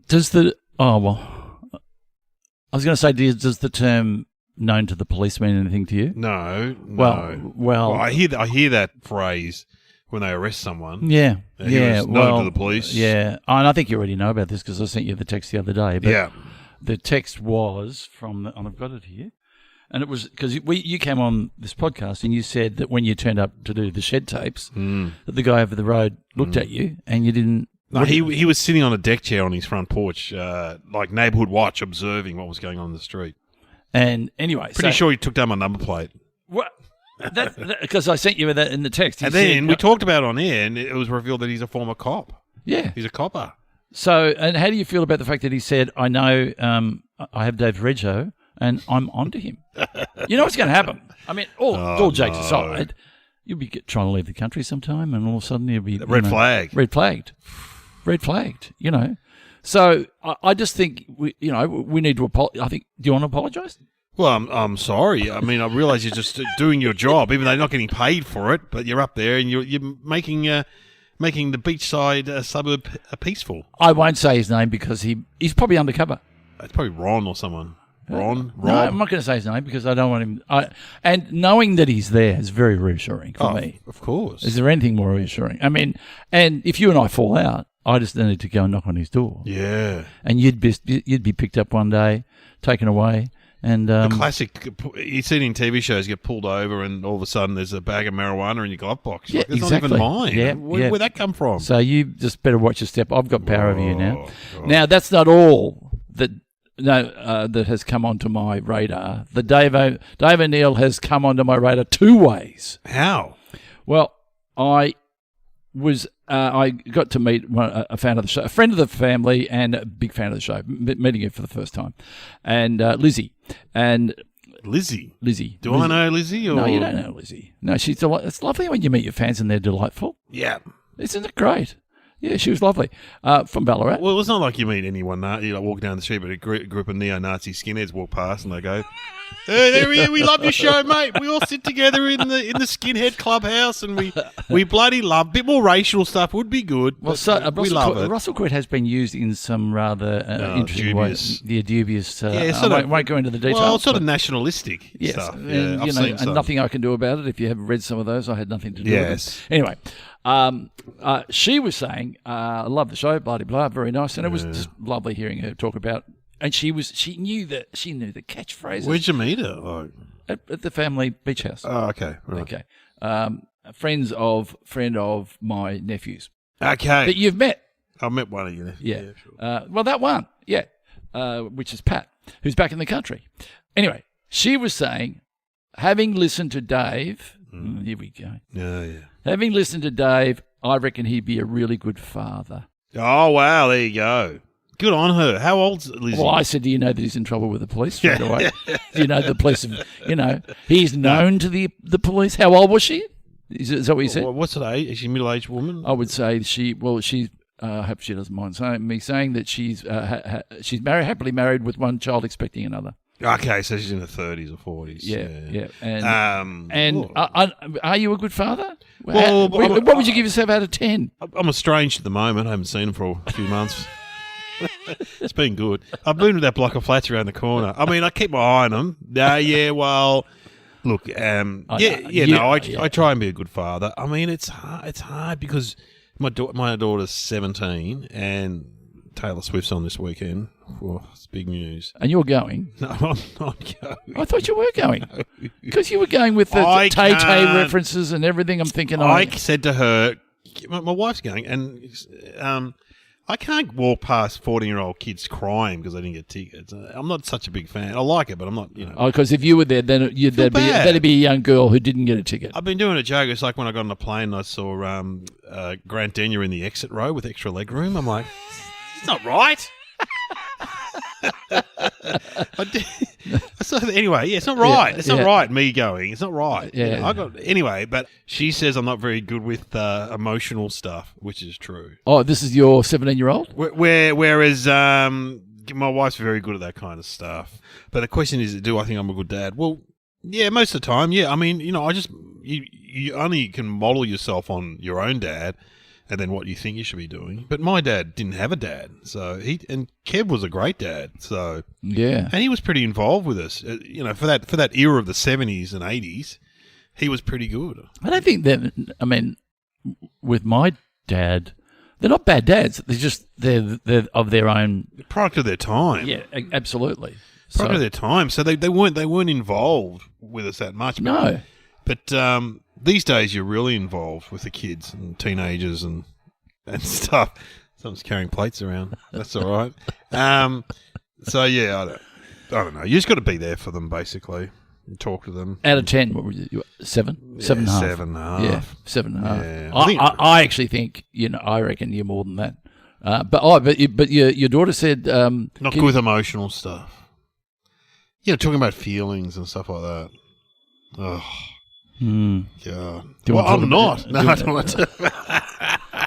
Does the I was going to say, does the term known to the police mean anything to you? No. Well, I hear that phrase when they arrest someone. Yeah, He was known to the police. Yeah, and I think you already know about this because I sent you the text the other day. But yeah. The text was from, and I've got it here, and it was because you came on this podcast and you said that when you turned up to do the shed tapes, that the guy over the road looked at you and you didn't. No, he was sitting on a deck chair on his front porch, like neighbourhood watch, observing what was going on in the street. And anyway, pretty sure he took down my number plate. What? Because I sent you that in the text. And then we talked about it on air, and it was revealed that he's a former cop. Yeah, he's a copper. So, and how do you feel about the fact that he said, "I know, I have Dave Reggio, and I'm onto him." You know what's going to happen? I mean, all jokes aside, you'll be trying to leave the country sometime, and all of a sudden you'll be red flagged. You know. So I just think we need to apologize. I think. Do you want to apologise? Well, I'm sorry. I mean, I realise you're just doing your job, even though you're not getting paid for it. But you're up there and you're making the beachside suburb peaceful. I won't say his name because he's probably undercover. It's probably Ron or someone. Ron? No, I'm not going to say his name because I don't want him. And knowing that he's there is very reassuring for me. Of course. Is there anything more reassuring? I mean, and if you and I fall out, I just need to go and knock on his door. Yeah. And you'd be picked up one day, taken away. And the classic, you see it in TV shows, you get pulled over and all of a sudden there's a bag of marijuana in your glove box. Yeah, like, it's exactly. not even mine. Where'd that come from? So you just better watch your step. I've got power over you now. God. Now, that's not all that has come onto my radar. The Dave O'Neill has come onto my radar two ways. How? Well, I got to meet a fan of the show, a friend of the family and a big fan of the show, meeting her for the first time, and Lizzie. And Lizzie? Do I know Lizzie? Or? No, you don't know Lizzie. No, she's it's lovely when you meet your fans and they're delightful. Yeah. Isn't it great? Yeah, she was lovely. From Ballarat. Well, it's not like you meet anyone, you walk down the street, but a group of neo-Nazi skinheads walk past and they go, "Hey, there we are. We love your show, mate. We all sit together in the skinhead clubhouse and we bloody love. A bit more racial stuff would be good. Well, we love it. Russell Quid has been used in some rather interesting ways. Yeah, dubious. I won't go into the details. Well, sort of nationalistic stuff. And, and nothing I can do about it. If you haven't read some of those, I had nothing to do with it. Anyway. She was saying, I love the show, blah, blah, blah, very nice. And it was just lovely hearing her talk about, and she knew the catchphrases. Where'd you meet her? At the family beach house. Oh, okay. Right. Okay. A friend of my nephews. Okay. That you've met. I've met one of you. Yeah. Sure. Well, that one. Yeah. Which is Pat, who's back in the country. Anyway, she was saying, having listened to Dave, here we go. Yeah. Having listened to Dave, I reckon he'd be a really good father. Oh, wow. There you go. Good on her. How old's Lizzie? Well, I said, do you know that he's in trouble with the police straight away? Do you know the police he's known to the police. How old was she? Is that what you said? What's her age? Is she a middle-aged woman? I would say she's, I hope she doesn't mind saying that she's happily married with one child expecting another. Okay, so she's in her 30s or 40s. Yeah. And are you a good father? Well, what would you give yourself out of 10? I'm estranged at the moment. I haven't seen him for a few months. It's been good. I've been with that block of flats around the corner. I mean, I keep my eye on them. Well, look, I try and be a good father. I mean, it's hard because my daughter's 17 and Taylor Swift's on this weekend. Oh, it's big news. And you're going? No, I'm not going. I thought you were going. Because you were going with the Tay-Tay references and everything. I'm thinking... I said to her, my wife's going, and I can't walk past 14-year-old kids crying because they didn't get tickets. I'm not such a big fan. I like it, but I'm not, Oh, because if you were there, then that'd be a young girl who didn't get a ticket. I've been doing a joke. It's like when I got on a plane and I saw Grant Denyer in the exit row with extra leg room. I'm like... It's not right. Anyway, it's not right. It's not right, me going. It's not right. Yeah. Anyway, but she says I'm not very good with emotional stuff, which is true. Oh, this is your 17-year-old? Whereas my wife's very good at that kind of stuff. But the question is, do I think I'm a good dad? Well, yeah, most of the time, yeah. I mean, you only can model yourself on your own dad. and then what you think you should be doing. But my dad didn't have a dad, so and Kev was a great dad. So Yeah. and he was pretty involved with us. For that era of the 70s and 80s, he was pretty good. I don't think that. I mean, with my dad, they're not bad dads. They're of their own Product of their time. Yeah, absolutely. Product of their time. So they weren't involved with us that much. No. But these days you're really involved with the kids and teenagers and stuff. Someone's carrying plates around. That's all right. So yeah, I don't know. You just got to be there for them basically. And talk to them. Out of 10, what was it? 7? 7.5. 7.5. Yeah, 7.5. Yeah. I actually think I reckon you're more than that. But your daughter said not good with emotional stuff. Talking about feelings and stuff like that. Oh, God. I'm not. No, I don't want to.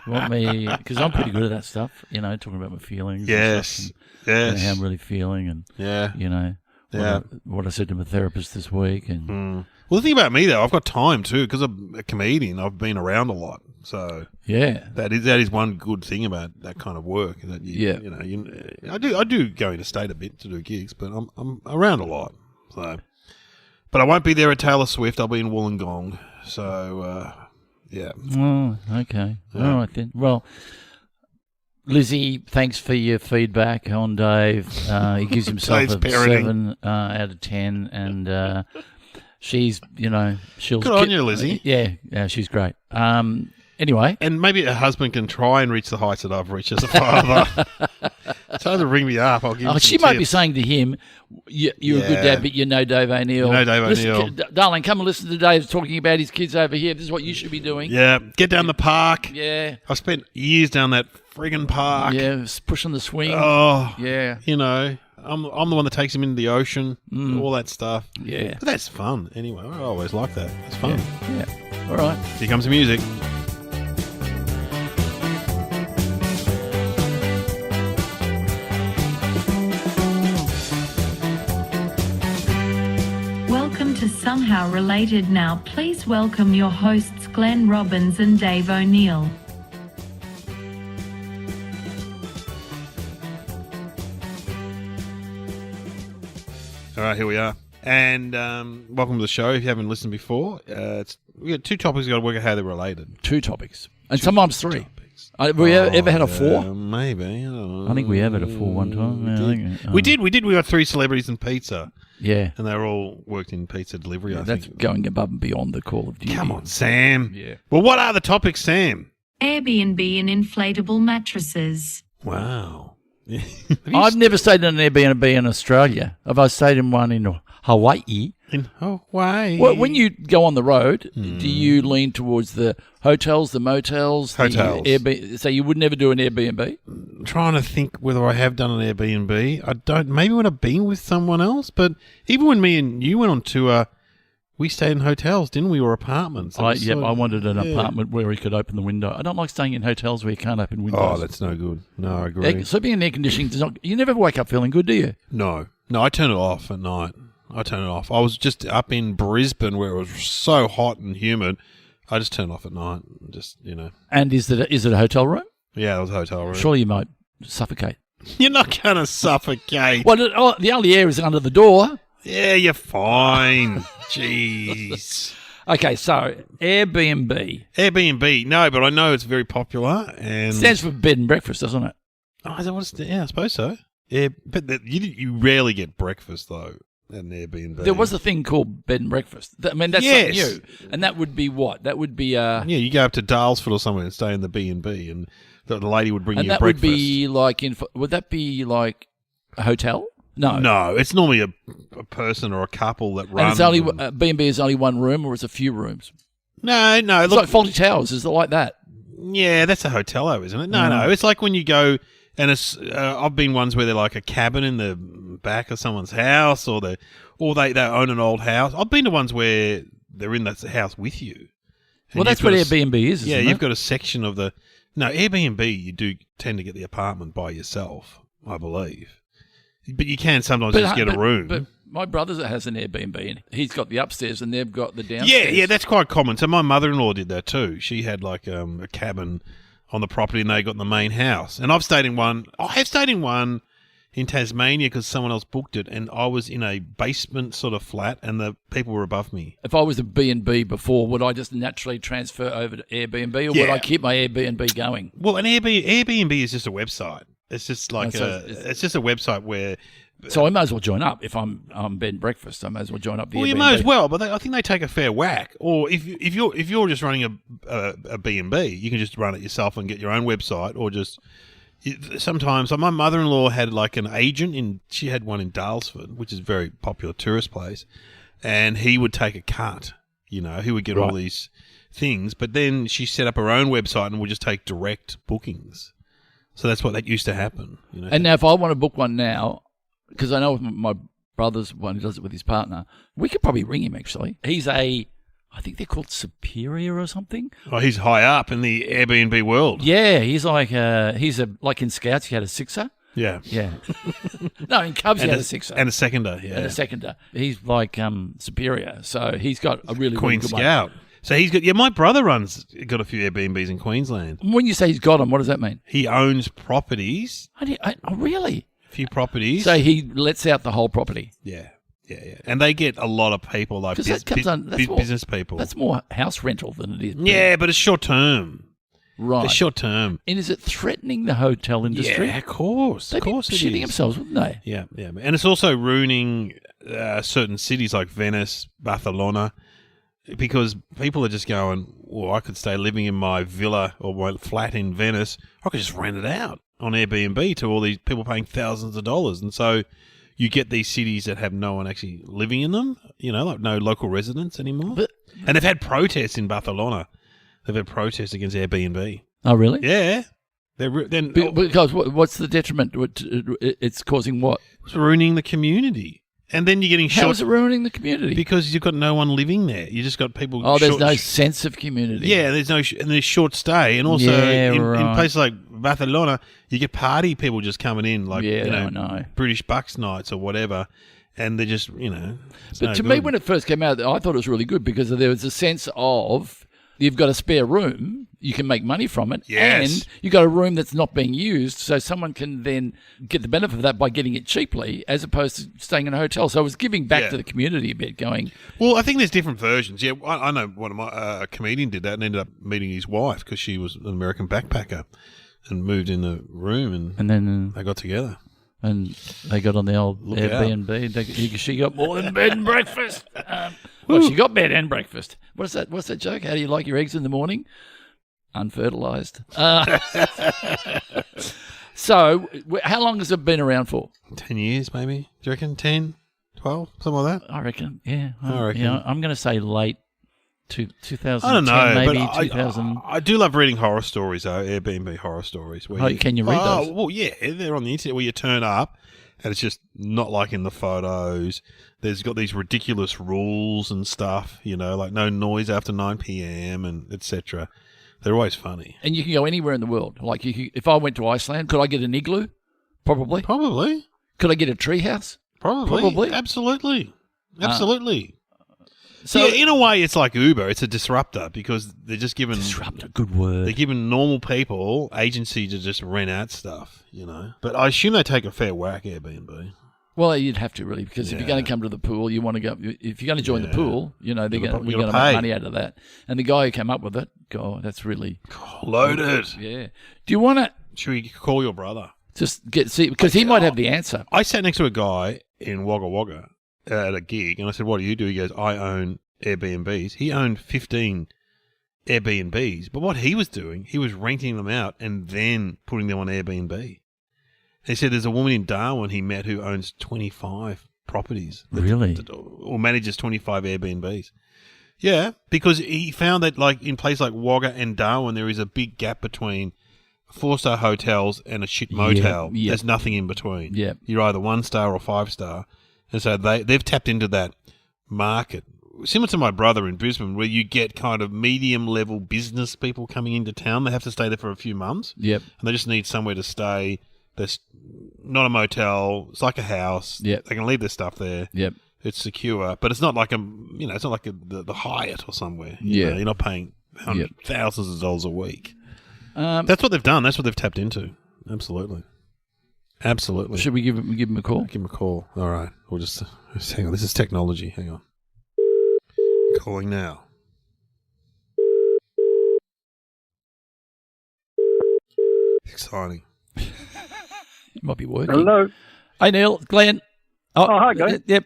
Want me? Because I'm pretty good at that stuff. Talking about my feelings. Yes. And how I'm really feeling, and what I said to my therapist this week, and well, the thing about me though, I've got time too because I'm a comedian. I've been around a lot, so that is one good thing about that kind of work. That I do go interstate a bit to do gigs, but I'm around a lot. So, but I won't be there at Taylor Swift. I'll be in Wollongong. So, yeah. Oh, okay. Yeah. All right then. Well, Lizzie, thanks for your feedback on Dave. He gives himself a 7 out of 10, and she's, she'll... Good on you, Lizzie. Yeah, she's great. Anyway. And maybe a husband can try and reach the heights that I've reached as a father. Try to ring me up. I'll give you some she might be tips. saying to him, you're a good dad, but you know Dave O'Neill. You know Dave O'Neill. Darling, come and listen to Dave talking about his kids over here. This is what you should be doing. Yeah, get down the park. Yeah. I've spent years down that friggin' park. Yeah, pushing the swing. Oh. Yeah. I'm the one that takes him into the ocean, all that stuff. Yeah. But that's fun anyway. I always like that. It's fun. Yeah. All right. Here comes the music. Welcome to Somehow Related Now. Please welcome your hosts Glenn Robbins and Dave O'Neill. All right, here we are. And welcome to the show. If you haven't listened before, we got 2 topics. We've got to work out how they're related. 2 topics. And sometimes 3. Have we ever had a 4? Maybe. I don't know. I think we have had a 4 one time. Yeah, we did. We got 3 celebrities in pizza. Yeah. And they were all worked in pizza delivery, I think. That's going above and beyond the Call of Duty. Come on, Sam. Yeah. Well, what are the topics, Sam? Airbnb and inflatable mattresses. Wow. I've never stayed in an Airbnb in Australia. Have I stayed in one in Hawaii? In Hawaii. Well, when you go on the road, do you lean towards the hotels, the motels? Hotels. The Airbnb? So you would never do an Airbnb? I'm trying to think whether I have done an Airbnb. I don't. Maybe when I've been with someone else. But even when me and you went on tour, we stayed in hotels, didn't we, or apartments? I wanted an apartment where we could open the window. I don't like staying in hotels where you can't open windows. Oh, that's no good. No, I agree. Sleeping in air conditioning does not. You never wake up feeling good, do you? No, I turn it off at night. I turn it off. I was just up in Brisbane where it was so hot and humid. I just turn it off at night. And is it a hotel room? Yeah, it was a hotel room. Surely you might suffocate. You're not going to suffocate. Well, the only air is under the door. Yeah, you're fine. Jeez. Okay, so Airbnb. No, but I know it's very popular. And stands for bed and breakfast, doesn't it? Oh, is that what it's? Yeah, I suppose so. Yeah, but you rarely get breakfast though at an Airbnb. There was a thing called bed and breakfast. I mean, that's something new. And that would be what? That would be you go up to Dalesford or somewhere and stay in the B&B, and the lady would bring you breakfast. And that would be like would that be like a hotel? No, it's normally a person or a couple that runs. And it's only B&B is only one room, or it's a few rooms. No. It's like Fawlty Towers. Is it like that? Yeah, that's a hotel, though, isn't it? No. It's like when you go, and it's. I've been ones where they're like a cabin in the back of someone's house, or they own an old house. I've been to ones where they're in that house with you. Well, that's what Airbnb is. Yeah, you've got a section of the. No, Airbnb, you do tend to get the apartment by yourself, I believe. But you can sometimes just get a room. But my brother has an Airbnb, and he's got the upstairs, and they've got the downstairs. Yeah, that's quite common. So my mother-in-law did that too. She had like a cabin on the property and they got in the main house. And I've stayed in one. I have stayed in one in Tasmania because someone else booked it, and I was in a basement sort of flat, and the people were above me. If I was a B&B before, would I just naturally transfer over to Airbnb, or would I keep my Airbnb going? Well, an Airbnb is just a website. It's just like it's just a website where. So I may as well join up if I'm bed and breakfast. I may as well join up the Airbnb. Well, you may as well, but I think they take a fair whack. Or if you're just running a B&B, you can just run it yourself and get your own website, or just. Sometimes, like my mother-in-law had like an agent she had one in Dalesford, which is a very popular tourist place, and he would take a cut, he would get all these things, but then she set up her own website and would just take direct bookings. So that's what that used to happen. And now if I want to book one now, because I know with my brother's one who does it with his partner, we could probably ring him actually. He's I think they're called Superior or something. Oh, he's high up in the Airbnb world. Yeah, he's like like in Scouts he had a sixer. Yeah. Yeah. No, in Cubs he had a sixer. And a seconder, yeah. And a seconder. He's like Superior, so he's got a really, Queen really good Scout. one. So he's got, my brother got a few Airbnbs in Queensland. When you say he's got them, what does that mean? He owns properties. Oh, really? A few properties. So he lets out the whole property. Yeah. Yeah. And they get a lot of people, like business people. That's more house rental than it is. Yeah, but it's short term. Right. It's short term. And is it threatening the hotel industry? Yeah, of course. They'd be shitting themselves, wouldn't they? Yeah. And it's also ruining certain cities like Venice, Barcelona, because people are just going, well, I could stay living in my villa or my flat in Venice. I could just rent it out on Airbnb to all these people paying thousands of dollars. And so you get these cities that have no one actually living in them, like no local residents anymore. And they've had protests in Barcelona. They've had protests against Airbnb. Oh, really? Yeah. Because what's the detriment? It's causing what? It's ruining the community. And then you're getting short. How is it ruining the community? Because you've got no one living there. You just got people. Oh, there's no sense of community. Yeah, and there's short stay, and also in places like Barcelona, you get party people just coming in, like British Bucks nights or whatever, and they're just But to me, when it first came out, I thought it was really good because there was a sense of you've got a spare room, you can make money from it, and you've got a room that's not being used, so someone can then get the benefit of that by getting it cheaply as opposed to staying in a hotel. So it was giving back to the community a bit, going... Well, I think there's different versions. Yeah, I know one of my comedian did that and ended up meeting his wife because she was an American backpacker and moved in a room and then they got together. And they got on the old Airbnb. She got more than bed and breakfast. Well, she got bed and breakfast. What's that joke? How do you like your eggs in the morning? Unfertilized. So, how long has it been around for? 10 years, maybe. Do you reckon? 10, 12, something like that? I reckon, yeah. I reckon. Yeah, I'm going to say late 2010, I don't know, maybe but 2000. I do love reading horror stories, though, Airbnb horror stories. Can you read those? Well, yeah, they're on the internet where you turn up and it's just not like in the photos. There's got these ridiculous rules and stuff, like no noise after 9 p.m. and etc. They're always funny. And you can go anywhere in the world. Like if I went to Iceland, could I get an igloo? Probably. Could I get a tree house? Probably. Absolutely. So yeah, in a way, it's like Uber. It's a disruptor because they're just giving... Disruptor, good word. They're giving normal people agency to just rent out stuff, But I assume they take a fair whack, Airbnb. Well, you'd have to really, because if you're going to come to the pool, you want to go. If you're going to join the pool, we're going to make money out of that. And the guy who came up with it, God, that's really loaded. Yeah. Do you want to? Should we call your brother? Just see because he might have the answer. I sat next to a guy in Wagga Wagga at a gig, and I said, "What do you do?" He goes, "I own Airbnbs." He owned 15 Airbnbs, but what he was doing, he was renting them out and then putting them on Airbnb. He said there's a woman in Darwin he met who owns 25 properties. Really? Or manages 25 Airbnbs. Yeah, because he found that like in places like Wagga and Darwin, there is a big gap between 4-star hotels and a shit motel. Yeah. There's nothing in between. Yeah. You're either 1-star or 5-star. And so they've tapped into that market. Similar to my brother in Brisbane, where you get kind of medium-level business people coming into town. They have to stay there for a few months. Yep. And they just need somewhere to stay. There's not a motel. It's like a house. Yep. They can leave their stuff there. Yep. It's secure, but it's not like it's not like the Hyatt or somewhere. Yeah. You're not paying thousands of dollars a week. That's what they've done. That's what they've tapped into. Absolutely. Should we give him a call? Give him a call. All right. We'll just hang on. This is technology. Hang on. Calling now. Exciting. It might be working. Hello. Hey, Neil. Glenn. Oh, hi, Glenn. Yep.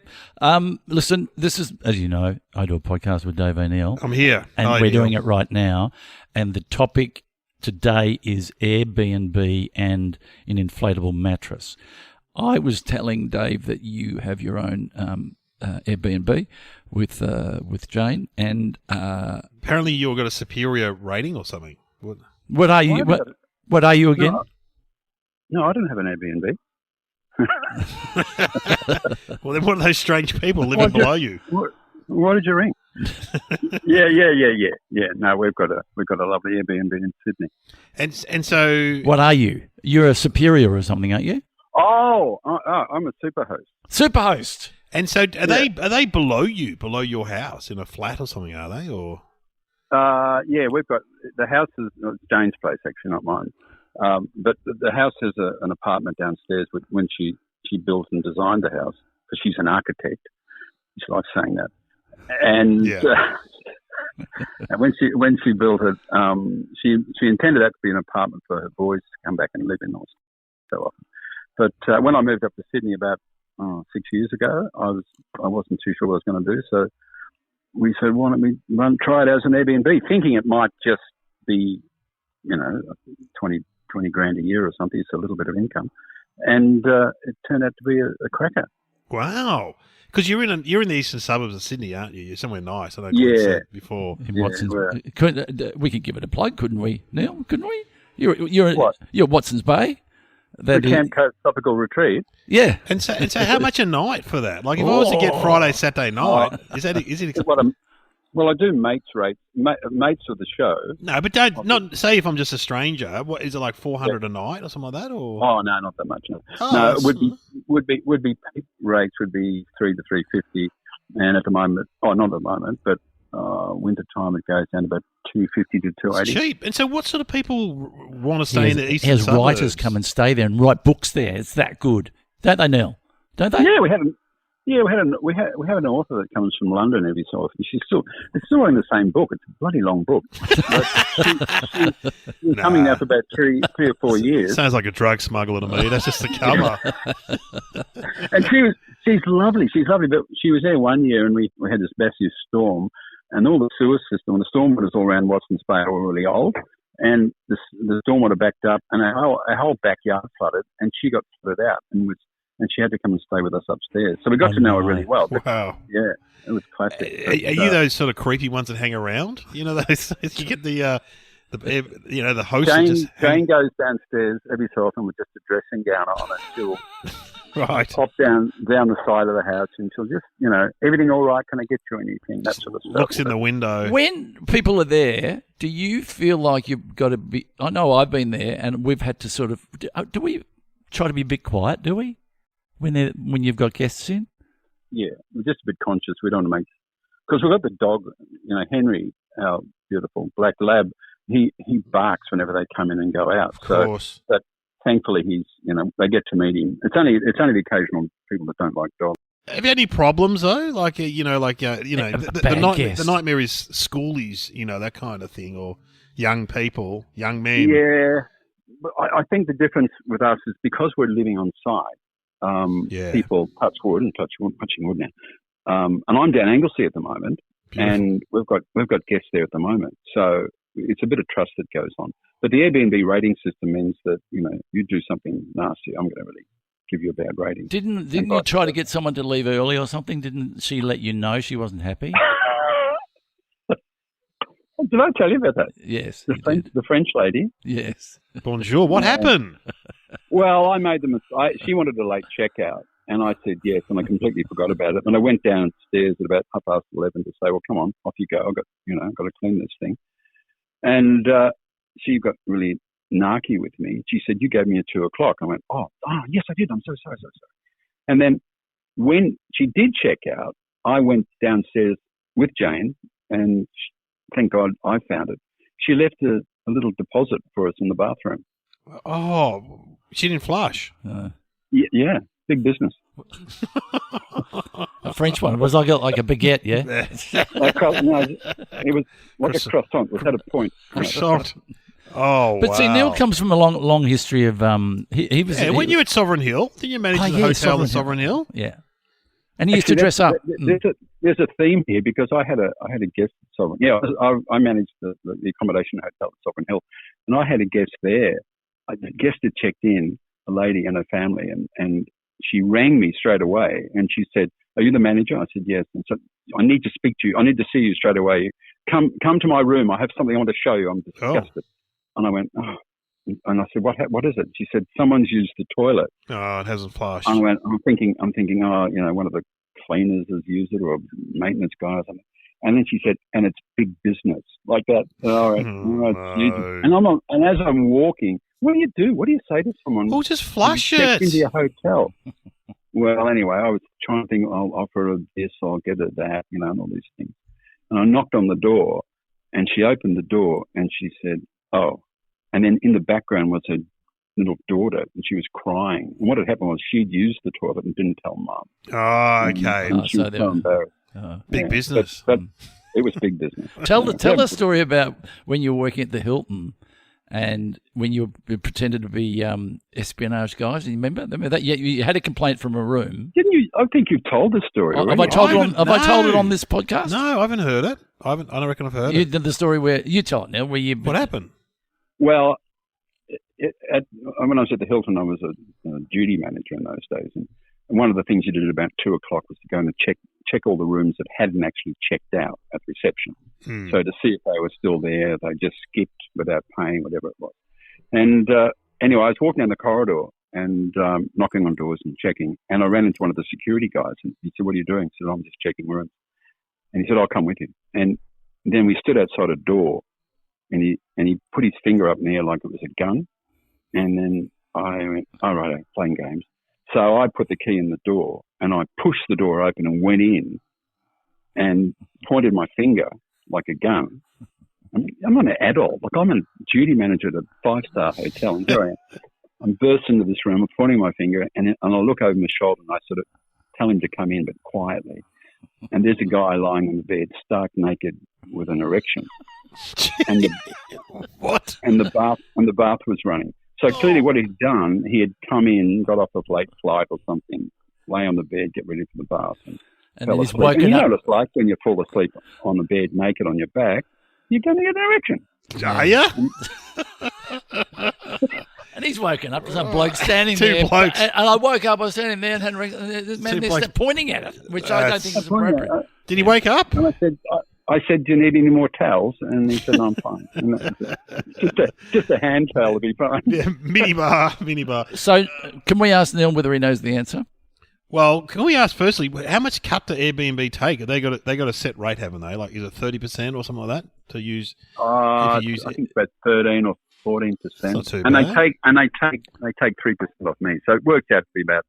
Listen, this is, as you know, I do a podcast with Dave O'Neill. I'm here. And Hi, we're Neil. doing it right now. And the topic today is Airbnb and an inflatable mattress. I was telling Dave that you have your own Airbnb with Jane, and Apparently you've got a superior rating or something. what are you? What are you again? No, I don't have an Airbnb. Well, they're one of those strange people living below you. Why did you ring? Yeah. No, we've got a lovely Airbnb in Sydney. And so What are you? You're a superior or something, aren't you? Oh, I'm a super host. Superhost. And so are they below you, below your house in a flat or something, are they? Or Yeah, we've got the house is it's Jane's place, actually, not mine. But the house has an apartment downstairs. When she built and designed the house, because she's an architect, she likes saying that. And and when she built it, she intended that to be an apartment for her boys to come back and live in so often. But when I moved up to Sydney about 6 years ago, I wasn't too sure what I was going to do. So we said, why don't we try it as an Airbnb, thinking it might just be, 20 grand a year or something. It's a little bit of income. And it turned out to be a cracker. wow, because you're in the eastern suburbs of Sydney, aren't you? You're somewhere nice. I know. Yeah. Before. In Watson's, we're- we could give it a plug, couldn't we, Neil? Couldn't we? You're What? Watson's Bay. The Camp Coast Tropical Retreat. Yeah. And so how much a night for that? Like if I was to get Friday, Saturday night, is it? Well, I do mates rates, mates of the show. No, but not say if I'm just a stranger. What is it like 400 a night or something like that? Or Oh no, not that much. No, Oh, it would be peak rates would be $300 to $350, and at the moment, not at the moment, but winter time it goes down to about $250 to it's $280. cheap. And so, what sort of people want to stay in the eastern Has suburbs? writers come and stay there and write books there. It's that good, don't they, Neil? Don't they? Yeah, we have an author that comes from London every so often. It's still in the same book. It's a bloody long book. But she's coming now for about three or 4 years. Sounds like a drug smuggler to me. That's just the cover. And she's lovely. She's lovely. But she was there one year, and we had this massive storm, and all the sewer system and the stormwater's all around Watson's Bay are all really old, and the stormwater backed up, and our whole backyard flooded, and she got flooded out, and she had to come and stay with us upstairs. So we got to know her really well. But, Wow. yeah, it was classic. Are you those sort of creepy ones that hang around? You know, those you get the host. Jane goes downstairs every so often with just a dressing gown on, and she'll right. pop down the side of the house, and she'll just, everything all right? Can I get you anything? That sort of stuff. Looks in the window. When people are there, do you feel like you've got to be? I know I've been there, and we've had to sort of. Do we try to be a bit quiet? Do we? When you've got guests in? Yeah, we're just a bit conscious. We don't want to make... Because we've got the dog, Henry, our beautiful black lab, he barks whenever they come in and go out. Of course. But thankfully he's, they get to meet him. It's only the occasional people that don't like dogs. Have you had any problems though? Like the nightmare is schoolies, that kind of thing, or young people, young men. Yeah, but I think the difference with us is because we're living on site. People touching wood now. And I'm down Anglesey at the moment, beautiful. And we've got guests there at the moment. So it's a bit of trust that goes on. But the Airbnb rating system means that, you do something nasty, I'm going to really give you a bad rating. Didn't you try to get someone to leave early or something? Didn't she let you know she wasn't happy? Did I tell you about that? Yes. The French lady? Yes. Bonjour. What happened? Well, I made the mistake. She wanted a late checkout, and I said yes, and I completely forgot about it. And I went downstairs at about 11:30 to say, "Well, come on, off you go. I've got to clean this thing." And she got really narky with me. She said, "You gave me at 2:00." I went, "Oh, yes, I did. I'm so sorry, so sorry." And then when she did check out, I went downstairs with Jane, and thank God I found it. She left little deposit for us in the bathroom. Oh, she didn't flush. Yeah, big business. A French one. It was like a baguette, yeah? No, it was like a croissant. It had a point. Croissant. Oh, But see, Neil comes from a long history of he was. Yeah, weren't you at Sovereign Hill? Didn't you manage the hotel at Sovereign Hill? Yeah, and he used to dress up. There's a theme here because I had a guest at Sovereign. Yeah, I managed the accommodation hotel at Sovereign Hill, and I had a guest there. The guest had checked in, a lady and her family, and she rang me straight away, and she said, "Are you the manager?" I said, "Yes." And so, "I need to speak to you. I need to see you straight away. Come to my room. I have something I want to show you. I'm disgusted." And I went, "Oh." And I said, "What is it?" She said, "Someone's used the toilet." Oh, it hasn't flushed. And I went, I'm thinking, oh, one of the cleaners has used it or a maintenance guy or something. And then she said, "And it's big business." Like that. All right. No. And as I'm walking, what do you do? What do you say to someone? Well, just flush it. Into your hotel. Well, anyway, I was trying to think, I'll offer her this, I'll get her that, and all these things. And I knocked on the door, and she opened the door, and she said, "Oh." And then in the background was her little daughter, and she was crying. And what had happened was she'd used the toilet and didn't tell Mum. Oh, okay. And she was so embarrassed. Big business. But it was big business. Tell the story about when you were working at the Hilton and when you pretended to be espionage guys. You remember that? Yeah, you had a complaint from a room. Didn't you? I think you've told the story. Have I told it on this podcast? No, I haven't heard it. I don't reckon I've heard it. You did the story where you tell it now. What happened? Well, when I was at the Hilton, I was a duty manager in those days, and one of the things you did at about 2:00 was to go and check all the rooms that hadn't actually checked out at reception. So to see if they were still there, they just skipped without paying, whatever it was. And anyway, I was walking down the corridor and knocking on doors and checking, and I ran into one of the security guys, and he said, "What are you doing?" I said, "I'm just checking rooms." And he said, "I'll come with you." And then we stood outside a door, and he put his finger up in the air like it was a gun. And then I went, "All right, I'm playing games." So I put the key in the door, and I pushed the door open and went in and pointed my finger like a gun. I'm an adult. Like, I'm a duty manager at a 5-star hotel. And here I am. I'm burst into this room, I'm pointing my finger, and I look over my shoulder, and I sort of tell him to come in, but quietly. And there's a guy lying on the bed, stark naked with an erection. And what? And the bath was running. So clearly what he'd done, he had come in, got off a late flight or something, lay on the bed, get ready for the bath, and fell he's asleep. woken and you up. know what it's like when you fall asleep on the bed naked on your back, you're going to get an erection. Are you? And he's woken up to some bloke standing Two there. blokes. And I woke up, I was standing there and had this man there pointing at it, which I don't think is appropriate. Did he wake up? And I said, "Do you need any more towels?" And he said, "No, I'm fine." And that was it. Just a hand towel would be fine. Yeah, mini bar. So can we ask Neil whether he knows the answer? Well, can we ask firstly, how much cut do Airbnb take? They got a set rate, haven't they? Like, is it 30% or something like that to use? I think it's about 13 or 14%. Not too and bad. they take 3% off me, so it worked out to be about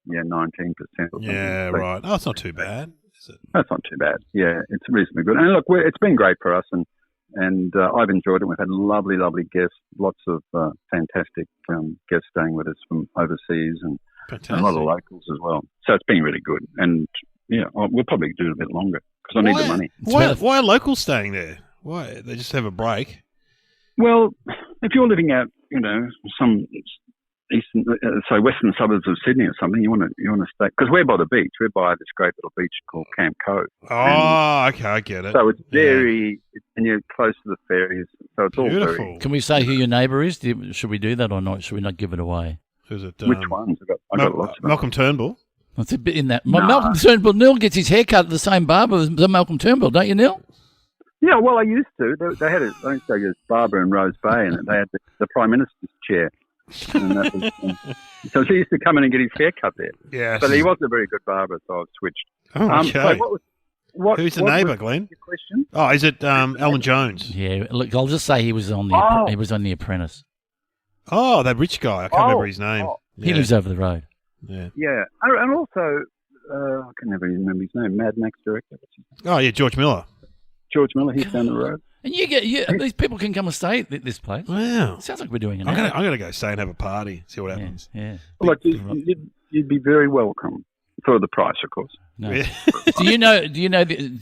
19% or something. Yeah, So right. Oh, it's not too bad, is it? that's not too bad. Yeah, it's reasonably good. And look, it's been great for us, and I've enjoyed it. We've had lovely guests, lots of fantastic guests staying with us from overseas, and Fantastic. a lot of locals as well. So it's been really good. And yeah, we'll probably do it a bit longer because I need the money. Why are locals staying there? Why? They just have a break? Well, if you're living out, some western suburbs of Sydney or something, you want to stay, because we're by the beach. We're by this great little beach called Camp Cove. Oh, okay, I get it. So it's very, and you're close to the ferries. So it's Beautiful. all very. Can we say who your neighbour is? Should we do that or not? Should we not give it away? Who's it? Which ones? I got lots of them. Malcolm Turnbull. That's a bit in that. Malcolm Turnbull, Neil gets his hair cut at the same barber as Malcolm Turnbull, don't you, Neil? Yeah, well, I used to. They had I used to go to this barber in Rose Bay, and they had the Prime Minister's chair. And that was, so he used to come in and get his hair cut there. Yeah. But he wasn't a very good barber, so I've switched. Oh, okay. So Who's the neighbour, Glenn? Your question? Oh, is it Alan Jones? Yeah, look, I'll just say he was on The Apprentice. Oh, that rich guy. I can't remember his name. He lives over the road. Yeah. Yeah, and also, I can never remember his name, Mad Max director. Oh, yeah, George Miller. George Miller, he's down the road. And these people can come and stay at this place. Wow. Sounds like we're doing it. I'm gonna go stay and have a party, see what happens. Yeah. Look, you'd be very welcome for the price, of course. No. Yeah. Do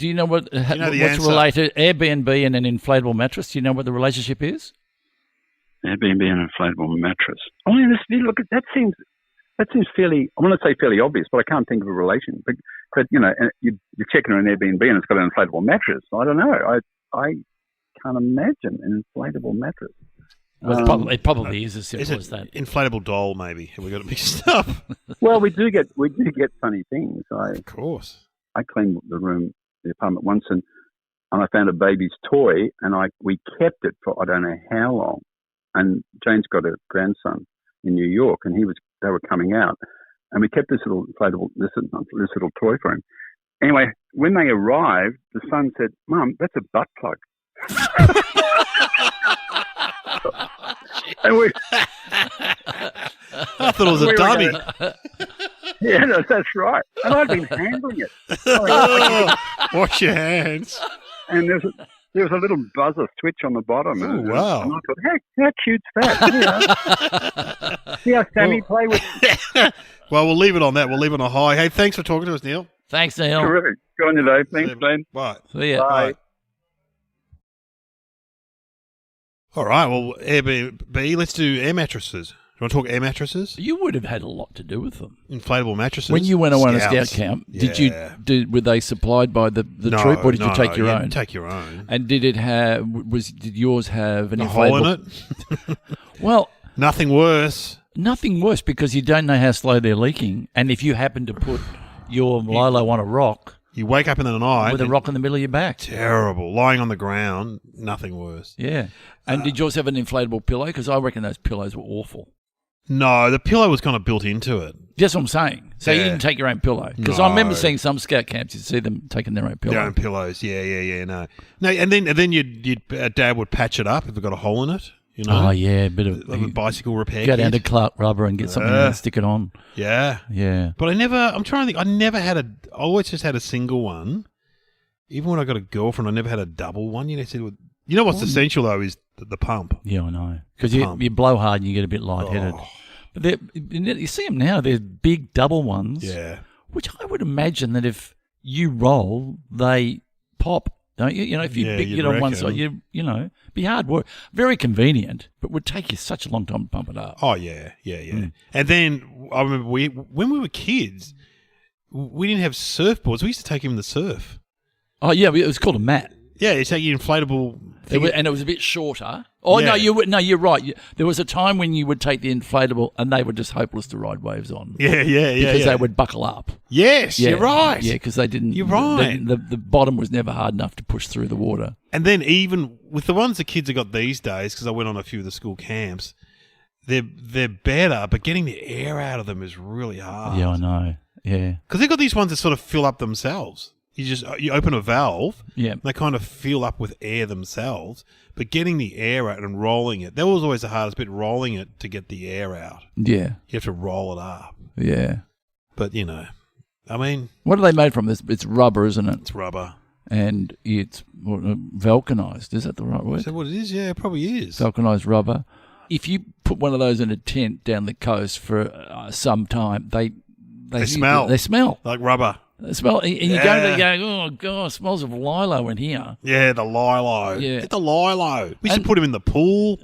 you know what's answer? related? Airbnb and an inflatable mattress. Do you know what the relationship is? Airbnb and an inflatable mattress. Oh, yeah, look, that seems fairly. I want to say fairly obvious, but I can't think of a relation. But you're checking on an Airbnb and it's got an inflatable mattress. I don't know. I can't imagine an inflatable mattress. Well, it probably is as simple as that. Inflatable doll, maybe. Have we got it mixed up? Well, we do get funny things. Of course. I cleaned the apartment once, and I found a baby's toy, and we kept it for I don't know how long. And Jane's got a grandson in New York, and they were coming out, and we kept this little inflatable, this little toy for him. Anyway, when they arrived, the son said, "Mum, that's a butt plug." And I thought it was a dummy. Yeah, no, that's right. And I'd been handling it. Wash your hands. And there was a little buzzer switch on the bottom. Oh, wow. And I thought, how cute's that? See how Sammy play with it? Well, we'll leave it on that. We'll leave it on a high. Hey, thanks for talking to us, Neil. Thanks, Neil. Terrific. Good on you, Dave. Thanks, Glenn. Bye. See ya. Bye. All right, well, Airbnb, let's do air mattresses. Do you want to talk air mattresses? You would have had a lot to do with them. Inflatable mattresses? When you went on a Scouts. scout camp, Yeah. were they supplied by the No, troop, or did you take your you own? take your own. And did yours have an A inflatable hole in it? Well, Nothing worse. nothing worse because you don't know how slow they're leaking, and if you happen to put your Lilo on a rock You wake up in the night. with a rock in the middle of your back. Terrible. Lying on the ground, nothing worse. Yeah. And did yours have an inflatable pillow? Because I reckon those pillows were awful. No, the pillow was kind of built into it. That's what I'm saying. So you Yeah. didn't take your own pillow? Because No. I remember seeing some scout camps, you'd see them taking their own pillow. Their own pillows. Yeah, no. No, and then Dad would patch it up if it got a hole in it. You know? Oh, yeah, a bit of... Like a bicycle repair Go down to kit. Clark Rubber and get something and stick it on. Yeah. Yeah. But I'm trying to think, I always just had a single one. Even when I got a girlfriend, I never had a double one. You know what's essential, though, is the pump. Yeah, I know. Because you blow hard and you get a bit lightheaded. Oh. But you see them now, they're big double ones. Yeah. Which I would imagine that if you roll, they pop, don't you? You know, if you Yeah, you'd get on one reckon. side, be hard work. Very convenient, but would take you such a long time to pump it up. Oh, yeah. And then I remember when we were kids, we didn't have surfboards. We used to take him in the surf. Oh, yeah, it was called a mat. Yeah, you take your inflatable thing. And it was a bit shorter. Oh, Yeah. you're right. There was a time when you would take the inflatable and they were just hopeless to ride waves on. Yeah. Because they would buckle up. Yes, Yeah, you're right. Yeah, because they didn't. You're right. The bottom was never hard enough to push through the water. And then even with the ones the kids have got these days, because I went on a few of the school camps, they're better, but getting the air out of them is really hard. Yeah, I know. Yeah. Because they've got these ones that sort of fill up themselves. You open a valve, Yeah. they kind of fill up with air themselves, but getting the air out and rolling it, that was always the hardest bit, rolling it to get the air out. Yeah. You have to roll it up. Yeah. But, I mean, What are they made from? It's rubber, isn't it? it's rubber. And it's vulcanized. Is that the right word? Is that what it is? Yeah, it probably is. Vulcanized rubber. If you put one of those in a tent down the coast for some time, they smell. They smell. Like rubber. They smell. And you go there and go, oh, God, it smells of lilo in here. Yeah, the lilo. Yeah. Get the lilo. We should put him in the pool.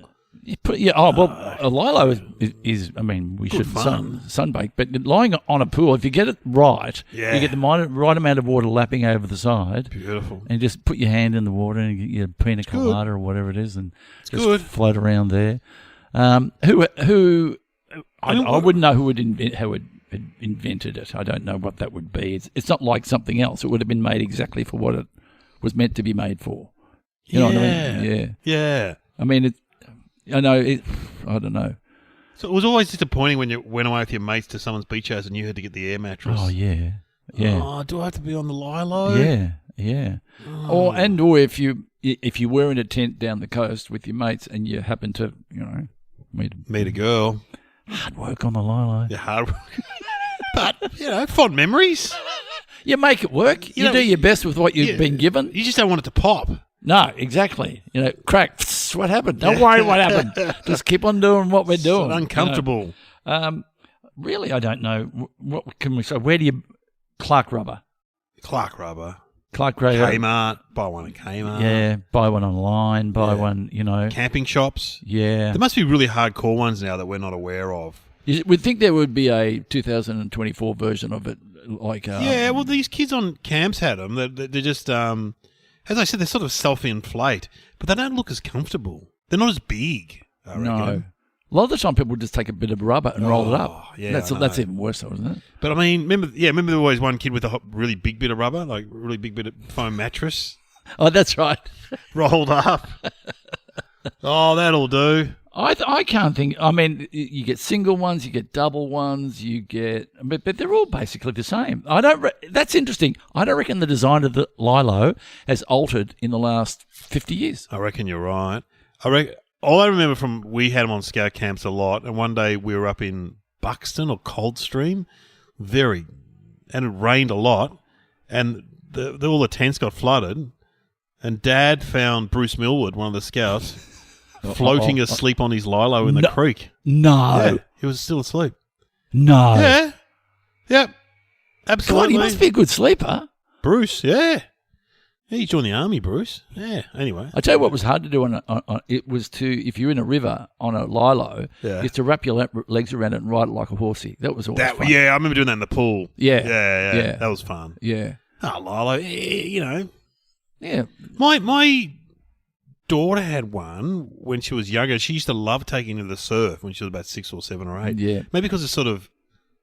A lilo is I mean, we Good shouldn't sunbake, but lying on a pool, if you get it right, Yeah. you get the right amount of water lapping over the side, Beautiful. and just put your hand in the water and get your pina colada or whatever it is, and just good. float around there. I wouldn't know who had invented it. I don't know what that would be. It's not like something else. It would have been made exactly for what it was meant to be made for. You know what I mean? Yeah. Yeah. I mean, I don't know. So it was always disappointing when you went away with your mates to someone's beach house and you had to get the air mattress. Oh, yeah. Yeah. Oh, do I have to be on the lilo? Yeah. Or if you were in a tent down the coast with your mates and you happen to, Meet a girl. hard work on the lilo. Yeah, hard work. But, fond memories. You make it work. You do your best with what you've been given. You just don't want it to pop. No, exactly. Crack. What happened? Don't worry what happened. Just keep on doing what we're doing. It's uncomfortable. Really, I don't know. What can we say? Where do you... Clark Rubber. Clark Rubber. Clark Rubber. Kmart. Buy one at Kmart. Yeah, buy one online, buy one, Camping shops. Yeah. There must be really hardcore ones now that we're not aware of. We'd think there would be a 2024 version of it. Yeah, well, these kids on camps had them. They're just, as I said, they sort of self-inflate, but they don't look as comfortable. They're not as big, I reckon. No. A lot of the time people just take a bit of rubber and roll it up. Yeah, that's even worse, though, isn't it? But I mean, remember there was always one kid with a really big bit of rubber, like a really big bit of foam mattress. Oh, that's right. Rolled up. Oh, that'll do. I can't think. I mean, you get single ones, you get double ones, but they're all basically the same. That's interesting. I don't reckon the design of the Lilo has altered in the last 50 years. I reckon you're right. All I remember we had them on scout camps a lot, and one day we were up in Buxton or Coldstream, and it rained a lot, and all the tents got flooded, and Dad found Bruce Millwood, one of the scouts, floating asleep on his Lilo in the creek. No. Yeah, he was still asleep. No. Yeah. Yep. Absolutely. God, he must be a good sleeper. Bruce, yeah. Yeah, he joined the army, Bruce. Yeah, anyway. I tell you what was hard to do if you're in a river on a Lilo, is to wrap your legs around it and ride it like a horsey. That was always fun. Yeah, I remember doing that in the pool. Yeah. That was fun. Yeah. Oh, Lilo, Yeah. My daughter had one when she was younger. She used to love taking to the surf when she was about 6 or 7 or 8. Yeah. Maybe because it's sort of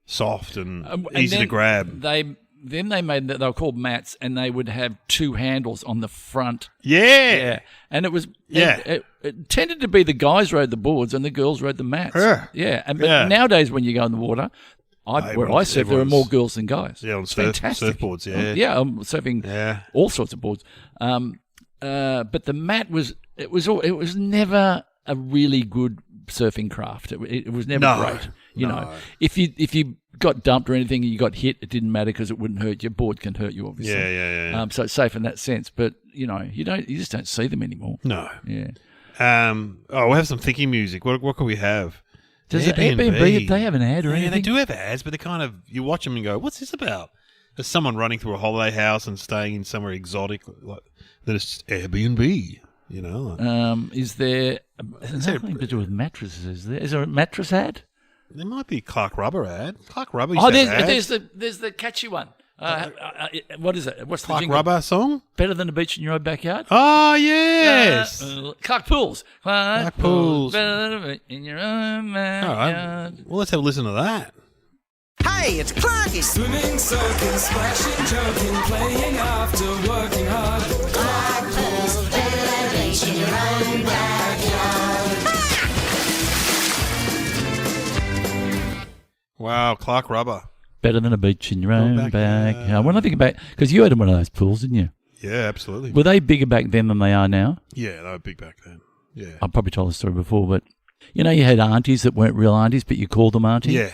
soft and easy to grab. Then they made that they were called mats, and they would have 2 handles on the front. Yeah. And it was it tended to be the guys rode the boards and the girls rode the mats. Yeah. But nowadays when you go in the water, where I surf, there are more girls than guys. Yeah, on it's fantastic. Surfboards, I'm surfing all sorts of boards. But the mat was never a really good surfing craft. It was never great. You know, if you got dumped or anything and you got hit, it didn't matter because it wouldn't hurt. Your board can hurt you, obviously. Yeah. So it's safe in that sense. But you just don't see them anymore. No. Yeah. We'll have some thinking music. What could we have? Does Airbnb, they have an ad or anything? Yeah, they do have ads, but they kind of, you watch them and go, what's this about? There's someone running through a holiday house and staying in somewhere exotic. Then it's Airbnb, Is there nothing to do with mattresses? Is there a mattress ad? There might be a Clark Rubber ad. Clark Rubber. There's the catchy one. What is it? What's the Clark jingle? Rubber song? Better than a beach in your own backyard? Oh, yes. Clark Pools. Clark Pools. Better than a beach in your own backyard. All right. Well, let's have a listen to that. Hey, it's Clarky. Swimming, soaking, splashing, joking, playing after working hard. Clark Pools, better than a beach in your own backyard. Wow, Clark Rubber. Better than a beach in your own backyard. When I think about, because you had one of those pools, didn't you? Yeah, absolutely. Were they bigger back then than they are now? Yeah, they were big back then. Yeah. I've probably told the story before, but you had aunties that weren't real aunties, but you called them auntie? Yeah.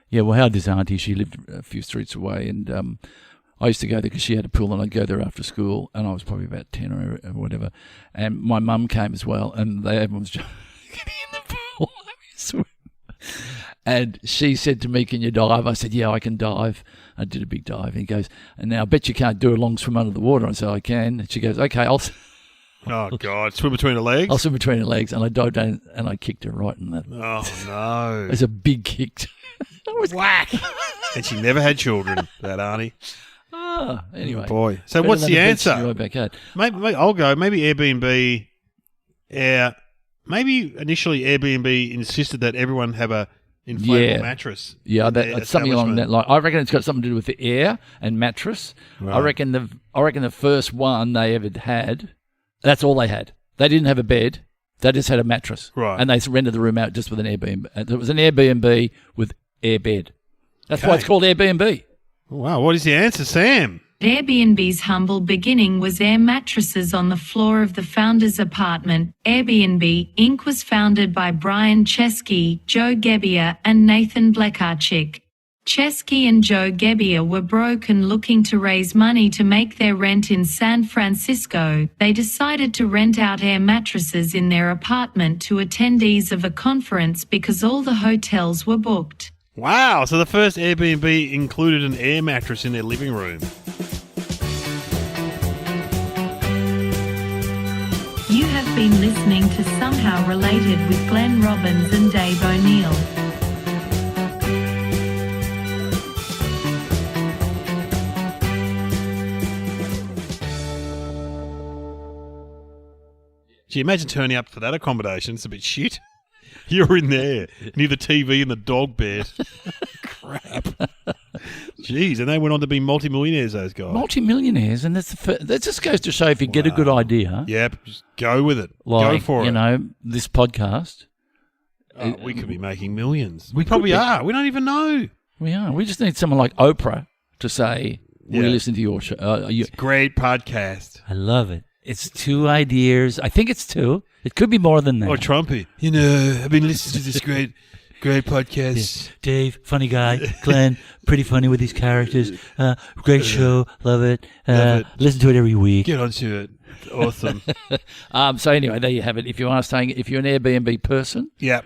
Yeah, well, how this auntie, she lived a few streets away, and I used to go there because she had a pool, and I'd go there after school, and I was probably about 10 or whatever, and my mum came as well, and everyone was just getting in the pool, let me swim. And she said to me, can you dive? I said, yeah, I can dive. I did a big dive. And he goes, and now I bet you can't do a long swim under the water. I said, I can. And she goes, okay, Oh, God. Swim between the legs? I'll swim between her legs. And I dived down and I kicked her right in that. Oh, no. It was a big kick. That was whack. And she never had children, that auntie. Anyway. Oh, boy. So what's the answer? Maybe I'll go. Maybe Airbnb. Maybe initially Airbnb insisted that everyone have a inflatable mattress. Yeah, that's something along that line. I reckon it's got something to do with the air and mattress. Right. I reckon the first one they ever had, that's all they had. They didn't have a bed. They just had a mattress. Right. And they rented the room out just with an Airbnb. It was an Airbnb with air bed. That's why it's called Airbnb. Wow, what is the answer, Sam? Airbnb's humble beginning was air mattresses on the floor of the founder's apartment. Airbnb, Inc. was founded by Brian Chesky, Joe Gebbia, and Nathan Blekarczyk. Chesky and Joe Gebbia were broke and looking to raise money to make their rent in San Francisco. They decided to rent out air mattresses in their apartment to attendees of a conference because all the hotels were booked. Wow, so the first Airbnb included an air mattress in their living room. You have been listening to Somehow Related with Glenn Robbins and Dave O'Neill. Gee, imagine turning up for that accommodation. It's a bit shit. You're in there, near the TV and the dog bed. Crap. Jeez, and they went on to be multimillionaires, those guys. Multi-millionaires, and that just goes to show if you get a good idea. Yep, just go with it. Like, go for it. You know, this podcast. We could be making millions. We probably are. We don't even know. We are. We just need someone like Oprah to say, we listen to your show. It's a great podcast. I love it. It's 2 ideas. I think it's 2. It could be more than that. Or Trumpy. You know, I've been listening to this great podcast. Yes. Dave, funny guy. Glenn, pretty funny with these characters. Great show. Love it. Listen to it every week. Get onto it. It's awesome. So anyway, there you have it. If you are staying, if you're an Airbnb person, Yep.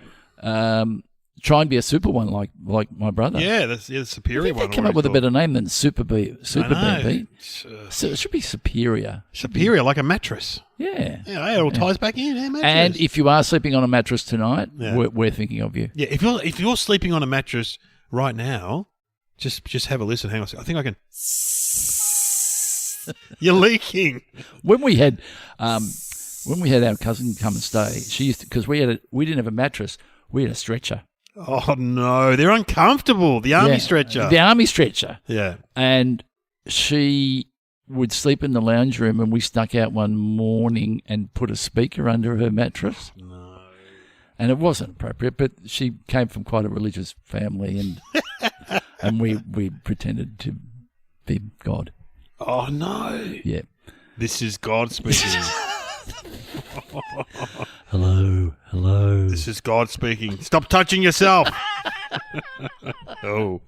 try and be a super one like my brother. Yeah, that's the superior one. They come up with a better name than Super B. Super I know. BB. So it should be Superior. Superior, like a mattress. Yeah. Yeah, it all ties back in. Yeah, mattress. And if you are sleeping on a mattress tonight, Yeah. we're thinking of you. Yeah, if you're sleeping on a mattress right now, just have a listen. Hang on a second. I think I can. You're leaking. When we had our cousin come and stay, she used to, because we didn't have a mattress, we had a stretcher. Oh no, they're uncomfortable. The army stretcher. The army stretcher. Yeah. And she would sleep in the lounge room, and we snuck out one morning and put a speaker under her mattress. No. And it wasn't appropriate, but she came from quite a religious family, and and we pretended to be God. Oh no. Yeah. This is God speaking. Hello. This is God speaking. Stop touching yourself. Oh.